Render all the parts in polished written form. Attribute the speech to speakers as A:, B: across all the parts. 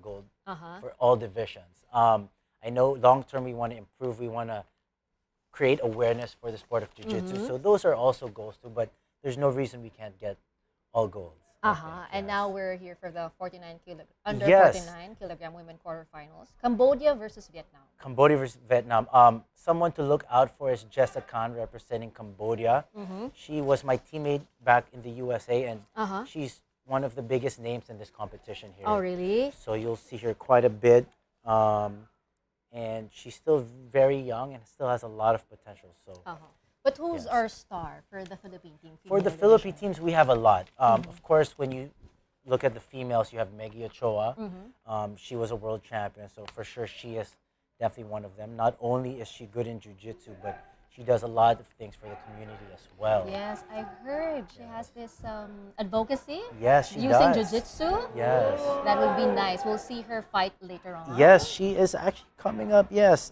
A: gold for all divisions. I know long term we want to improve. We want to create awareness for the sport of Jiu-Jitsu. So those are also goals too. But there's no reason we can't get all golds.
B: And now we're here for the 49 kilogram women quarterfinals. Cambodia versus Vietnam.
A: Cambodia versus Vietnam. Someone to look out for is Jessa representing Cambodia. She was my teammate back in the USA, and she's one of the biggest names in this competition here.
B: Oh, really?
A: So you'll see her quite a bit. And she's still very young and still has a lot of potential. So.
B: But who's our star for the Philippine team?
A: For the Philippine teams, we have a lot. Of course, when you look at the females, you have Meggie Ochoa. She was a world champion, so for sure she is definitely one of them. Not only is she good in Jiu-Jitsu, but she does a lot of things for the community as well.
B: Yes, I heard she has this advocacy.
A: Yes, she
B: using
A: does.
B: Jiu-Jitsu.
A: Yes.
B: That would be nice. We'll see her fight later on.
A: Yes, she is actually coming up, yes.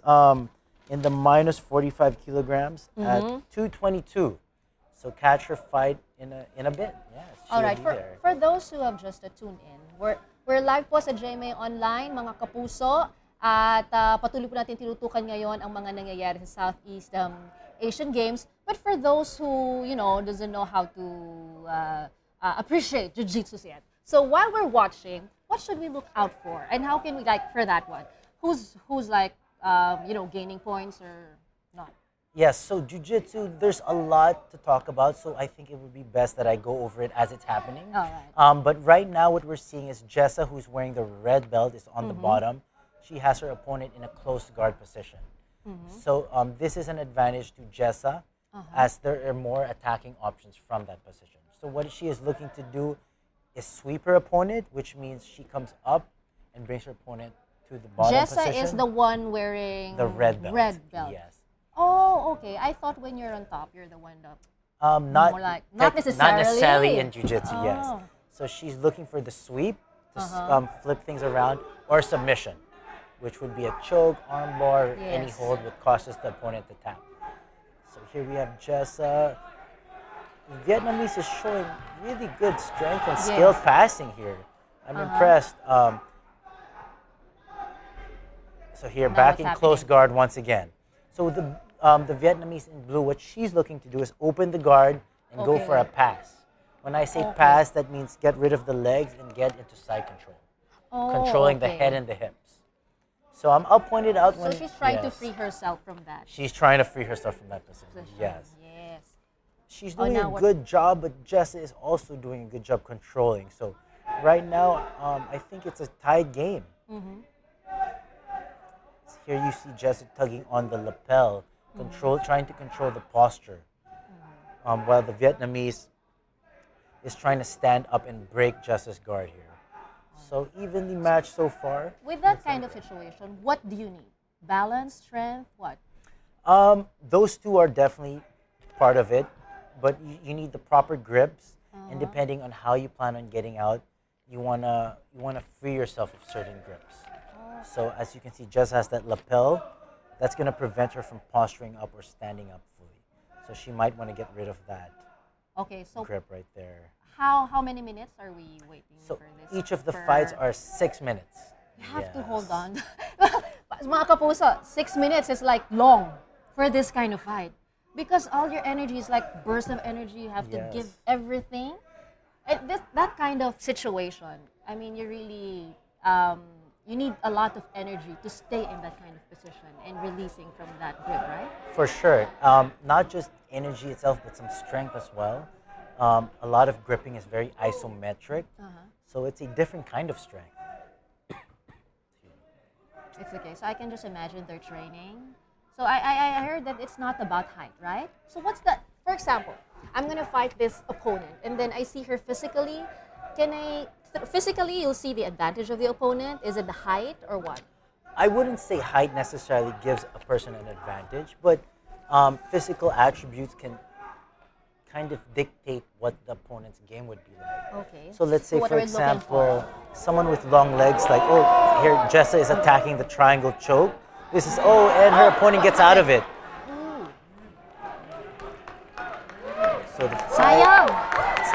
A: In the minus 45 kilograms at 222. So catch her fight in a bit. Yes,
B: all right, for those who have just tuned in, we're live po sa JMA Online, mga kapuso. At patuloy po natin tinutukan ngayon ang mga nangyayari sa Southeast Asian Games. But for those who, doesn't know how to appreciate Jiu-Jitsu yet. So while we're watching, what should we look out for? And how can we, for that one, who's gaining points or not?
A: Yes, so Jiu-Jitsu, there's a lot to talk about, so I think it would be best that I go over it as it's happening.
B: All right.
A: But right now what we're seeing is Jessa, who's wearing the red belt, is on the bottom. She has her opponent in a close guard position. So this is an advantage to Jessa, as there are more attacking options from that position. So what she is looking to do is sweep her opponent, which means she comes up and brings her opponent to the bottom
B: Jessa
A: position.
B: is the one wearing
A: the red belt. Yes.
B: Oh, okay. I thought when you're on top, you're the one up.
A: Not
B: necessarily.
A: Not necessarily in Jiu-Jitsu, yes. So she's looking for the sweep to flip things around, or submission, which would be a choke, armbar, any hold that causes the opponent to tap. So here we have Jessa. Vietnamese is showing really good strength and skilled passing here. I'm impressed. So here, back in close guard once again. So the Vietnamese in blue, what she's looking to do is open the guard and go for a pass. When I say pass, that means get rid of the legs and get into side control, controlling the head and the hips. So I'll point it out when...
B: So she's trying to free herself from that.
A: She's trying to free herself from that position. Yes. She's doing a good job, but Jessa is also doing a good job controlling. So right now, I think it's a tied game. Here you see Jessa tugging on the lapel, trying to control the posture, while the Vietnamese is trying to stand up and break Jessa's guard here. So evenly matched so far.
B: With that kind of situation, what do you need? Balance, strength, what?
A: Those two are definitely part of it, but you need the proper grips, and depending on how you plan on getting out, you wanna free yourself of certain grips. So as you can see, Jess has that lapel. That's going to prevent her from posturing up or standing up fully. So she might want to get rid of that grip right there.
B: How many minutes are we waiting for this?
A: Each of the fights are 6 minutes.
B: You have to hold on. Mga kapuso, 6 minutes is like long for this kind of fight. Because all your energy is like burst of energy. You have to give everything. That kind of situation, I mean, you really... you need a lot of energy to stay in that kind of position and releasing from that grip, right?
A: For sure. Not just energy itself, but some strength as well. A lot of gripping is very isometric, so it's a different kind of strength.
B: It's okay. So I can just imagine their training. So I heard that it's not about height, right? So what's that? For example, I'm going to fight this opponent, and then I see her physically. Physically, you'll see the advantage of the opponent. Is it the height or what?
A: I wouldn't say height necessarily gives a person an advantage, but physical attributes can kind of dictate what the opponent's game would be like.
B: Okay.
A: So let's say, for example, someone with long legs, like, here Jessa is attacking the triangle choke. This is, and her opponent gets out of it. So the fight,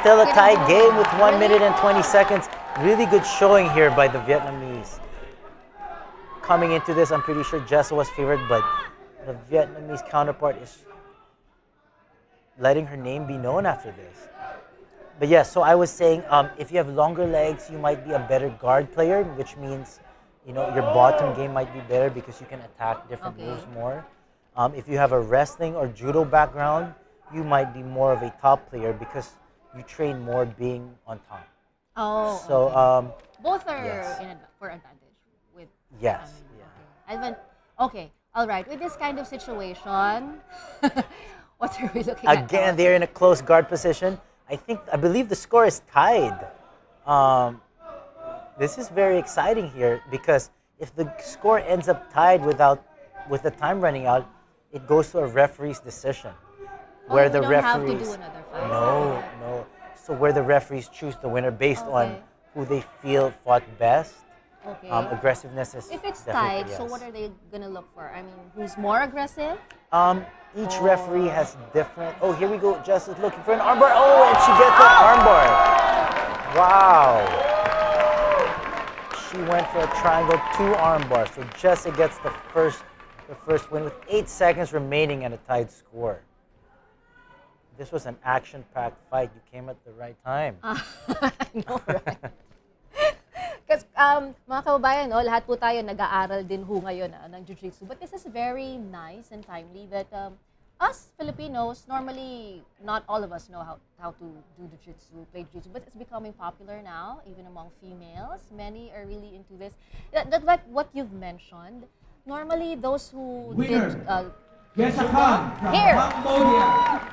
A: still a tied game with 1 minute and 20 seconds. Really good showing here by the Vietnamese. Coming into this, I'm pretty sure Jessa was favored, but the Vietnamese counterpart is letting her name be known after this. But yeah, so I was saying, if you have longer legs, you might be a better guard player, which means, you know, your bottom game might be better because you can attack different moves more. If you have a wrestling or judo background, you might be more of a top player because you train more being on top.
B: Oh,
A: So
B: both are
A: yes.
B: for advantage. With
A: Yes.
B: Okay. All right. With this kind of situation, what are we looking at?
A: Again, they're in a close guard position. I believe the score is tied. This is very exciting here because if the score ends up tied with the time running out, it goes to a referee's decision, where the referees
B: have to do another fight.
A: no. So where the referees choose the winner based on who they feel fought best.
B: Okay.
A: Aggressiveness is
B: If it's
A: definitely
B: tied,
A: yes.
B: so what are they gonna look for? I mean, who's more aggressive?
A: Each referee has different. Oh, here we go. Jess is looking for an armbar. Oh, and she gets an armbar. Wow. She went for a triangle 2 armbar. So Jessa gets the first win with 8 seconds remaining and a tied score. This was an action-packed fight. You came at the right time.
B: I know, right? Kasi mga kababayan, no, lahat po tayo nag-aaral din ho ngayon ng Jiu-Jitsu. But this is very nice and timely that us Filipinos, normally not all of us know how to do Jiu-Jitsu, play Jiu-Jitsu, but it's becoming popular now, even among females. Many are really into this. That like what you've mentioned, normally those who
C: Winner,
B: did...
C: Jessa from
B: here.
C: Cambodia.